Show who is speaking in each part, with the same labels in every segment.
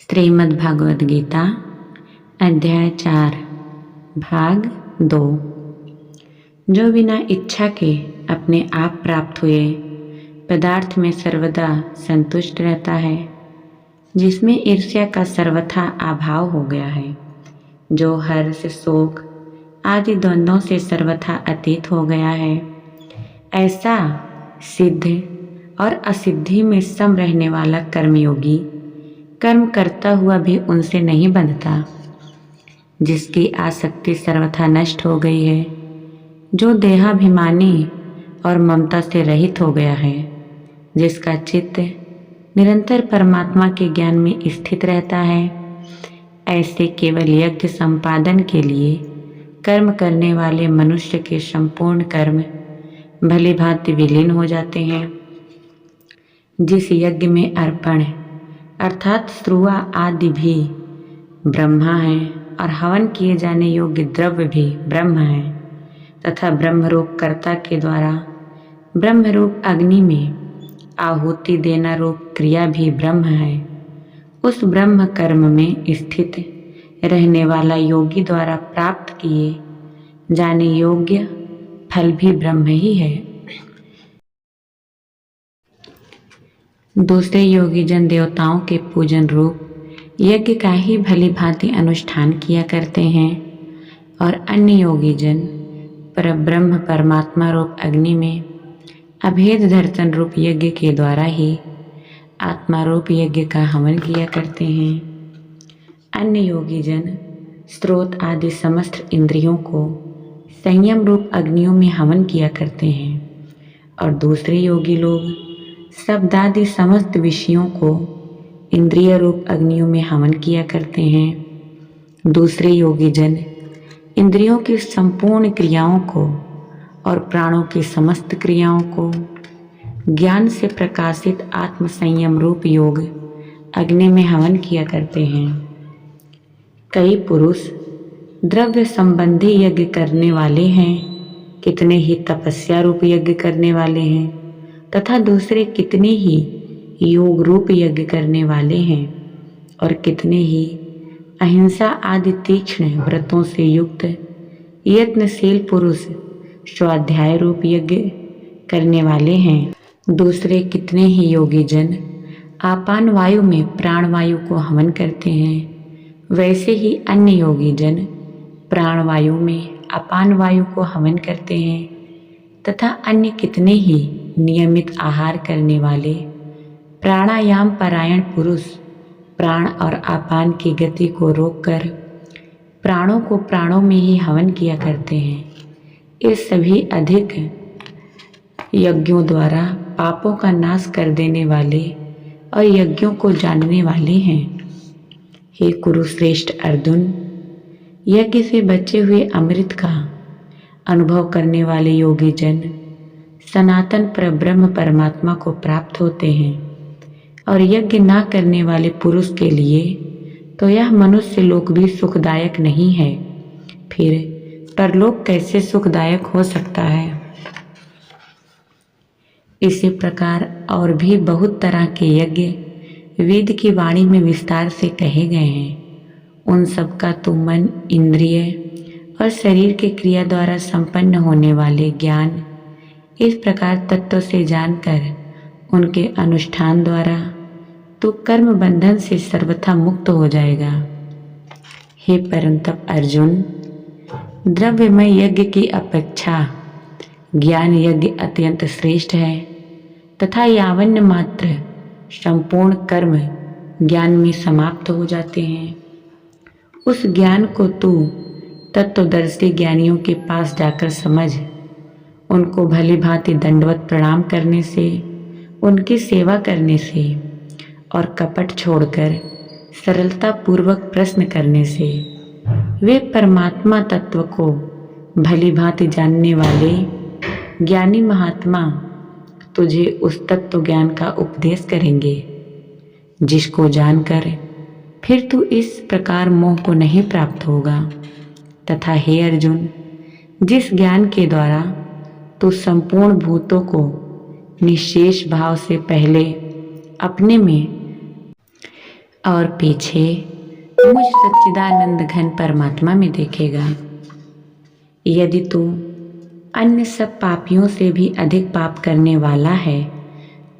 Speaker 1: श्रीमद् भागवत गीता अध्याय 4 भाग 2। जो बिना इच्छा के अपने आप प्राप्त हुए पदार्थ में सर्वदा संतुष्ट रहता है, जिसमें ईर्ष्या का सर्वथा अभाव हो गया है, जो हर्ष शोक आदि द्वंद्वों से सर्वथा अतीत हो गया है, ऐसा सिद्ध और असिद्धि में सम रहने वाला कर्मयोगी कर्म करता हुआ भी उनसे नहीं बंधता, जिसकी आसक्ति सर्वथा नष्ट हो गई है, जो देहाभिमानी और ममता से रहित हो गया है, जिसका चित्त निरंतर परमात्मा के ज्ञान में स्थित रहता है, ऐसे केवल यज्ञ संपादन के लिए कर्म करने वाले मनुष्य के संपूर्ण कर्म भली भांति विलीन हो जाते हैं। जिस यज्ञ में अर्पण अर्थात श्रुआ आदि भी ब्रह्मा है और हवन किए जाने योग्य द्रव्य भी ब्रह्म है, तथा ब्रह्मरूप कर्ता के द्वारा ब्रह्मरूप अग्नि में आहुति देना रूप क्रिया भी ब्रह्म है, उस ब्रह्म कर्म में स्थित रहने वाला योगी द्वारा प्राप्त किए जाने योग्य फल भी ब्रह्म ही है। दूसरे योगी जन देवताओं के पूजन रूप यज्ञ का ही भली भांति अनुष्ठान किया करते हैं, और अन्य योगी जन परब्रह्म परमात्मा रूप अग्नि में अभेद दर्शन रूप यज्ञ के द्वारा ही आत्मा रूप यज्ञ का हवन किया करते हैं। अन्य योगी जन स्रोत आदि समस्त इंद्रियों को संयम रूप अग्नियों में हवन किया करते हैं, और दूसरे योगी लोग शब्दादि समस्त विषयों को इंद्रिय रूप अग्नियों में हवन किया करते हैं। दूसरे योगी जन इंद्रियों की संपूर्ण क्रियाओं को और प्राणों की समस्त क्रियाओं को ज्ञान से प्रकाशित आत्म संयम रूप योग अग्नि में हवन किया करते हैं। कई पुरुष द्रव्य संबंधी यज्ञ करने वाले हैं, कितने ही तपस्या रूप यज्ञ करने वाले हैं, तथा दूसरे कितने ही योग रूप यज्ञ करने वाले हैं, और कितने ही अहिंसा आदि तीक्ष्ण व्रतों से युक्त यत्नशील पुरुष स्वाध्याय रूप यज्ञ करने वाले हैं। दूसरे कितने ही योगी जन आपान वायु में प्राण वायु को हवन करते हैं, वैसे ही अन्य योगी जन प्राण वायु में अपान वायु को हवन करते हैं, तथा अन्य कितने ही नियमित आहार करने वाले प्राणायाम परायण पुरुष प्राण और आपान की गति को रोककर प्राणों को प्राणों में ही हवन किया करते हैं। इस सभी अधिक यज्ञों द्वारा पापों का नाश कर देने वाले और यज्ञों को जानने वाले हैं। हे कुरुश्रेष्ठ अर्जुन, यज्ञ से बचे हुए अमृत का अनुभव करने वाले योगी जन सनातन परब्रह्म परमात्मा को प्राप्त होते हैं, और यज्ञ ना करने वाले पुरुष के लिए तो यह मनुष्य लोक भी सुखदायक नहीं है, फिर परलोक कैसे सुखदायक हो सकता है। इसी प्रकार और भी बहुत तरह के यज्ञ वेद की वाणी में विस्तार से कहे गए हैं। उन सब का तो मन इंद्रिय और शरीर के क्रिया द्वारा संपन्न होने वाले ज्ञान इस प्रकार तत्व से जानकर उनके अनुष्ठान द्वारा तो कर्म बंधन से सर्वथा मुक्त हो जाएगा। हे परंतप अर्जुन, द्रव्यमय यज्ञ की अपेक्षा ज्ञान यज्ञ अत्यंत श्रेष्ठ है, तथा यावन्य मात्र संपूर्ण कर्म ज्ञान में समाप्त हो जाते हैं, उस ज्ञान को तू तत्वदर्शी ज्ञानियों के पास जाकर समझ। उनको भली भांति दंडवत प्रणाम करने से, उनकी सेवा करने से और कपट छोड़कर सरलता पूर्वक प्रश्न करने से वे परमात्मा तत्व को भली भांति जानने वाले ज्ञानी महात्मा तुझे उस तत्व ज्ञान का उपदेश करेंगे, जिसको जानकर फिर तू इस प्रकार मोह को नहीं प्राप्त होगा। तथा हे अर्जुन, जिस ज्ञान के द्वारा तू संपूर्ण भूतों को निशेष भाव से पहले अपने में और पीछे मुझ सच्चिदानंद घन परमात्मा में देखेगा। यदि तू अन्य सब पापियों से भी अधिक पाप करने वाला है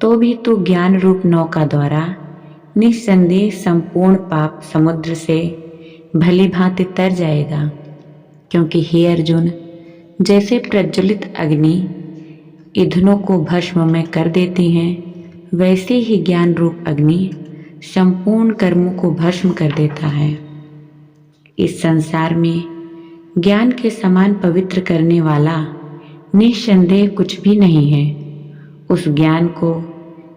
Speaker 1: तो भी तू ज्ञान रूप नौका द्वारा निस्संदेह संपूर्ण पाप समुद्र से भली भांति तर जाएगा। क्योंकि हे अर्जुन, जैसे प्रज्वलित अग्नि ईंधनों को भस्म में कर देती है, वैसे ही ज्ञान रूप अग्नि संपूर्ण कर्मों को भस्म कर देता है। इस संसार में ज्ञान के समान पवित्र करने वाला निस्संदेह कुछ भी नहीं है। उस ज्ञान को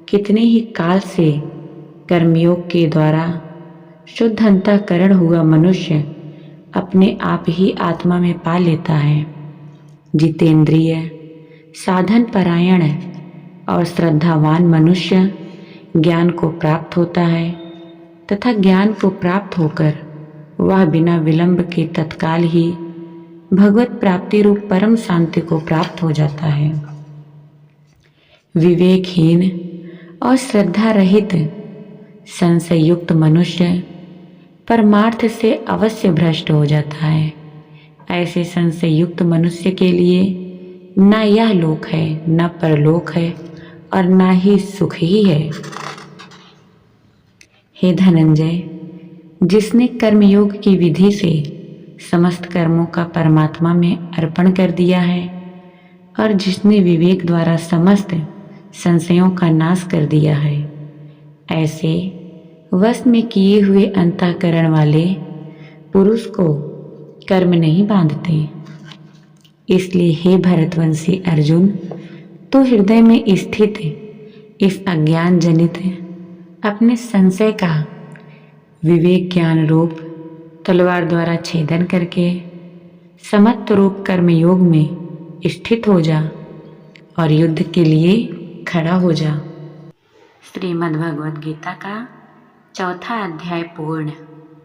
Speaker 1: कितने ही काल से कर्मयोग के द्वारा शुद्ध अंतःकरण हुआ मनुष्य अपने आप ही आत्मा में पा लेता है। जितेंद्रिय, साधन परायण और श्रद्धावान मनुष्य ज्ञान को प्राप्त होता है तथा ज्ञान को प्राप्त होकर वह बिना विलंब के तत्काल ही भगवत प्राप्ति रूप परम शांति को प्राप्त हो जाता है। विवेकहीन और श्रद्धा रहित संशय युक्त मनुष्य परमार्थ से अवश्य भ्रष्ट हो जाता है। ऐसे संशय युक्त मनुष्य के लिए न यह लोक है, न परलोक है और न ही सुख ही है। हे धनंजय, जिसने कर्मयोग की विधि से समस्त कर्मों का परमात्मा में अर्पण कर दिया है और जिसने विवेक द्वारा समस्त संशयों का नाश कर दिया है, ऐसे वश में किए हुए अंतःकरण वाले पुरुष को कर्म नहीं बांधते। इसलिए हे भरतवंशी अर्जुन, तो हृदय में स्थित इस अज्ञान जनित अपने संशय का विवेक ज्ञान रूप तलवार द्वारा छेदन करके समत्व रूप कर्मयोग में स्थित हो जा और युद्ध के लिए खड़ा हो जा। श्रीमद् भगवद गीता का 4था अध्याय पूर्ण।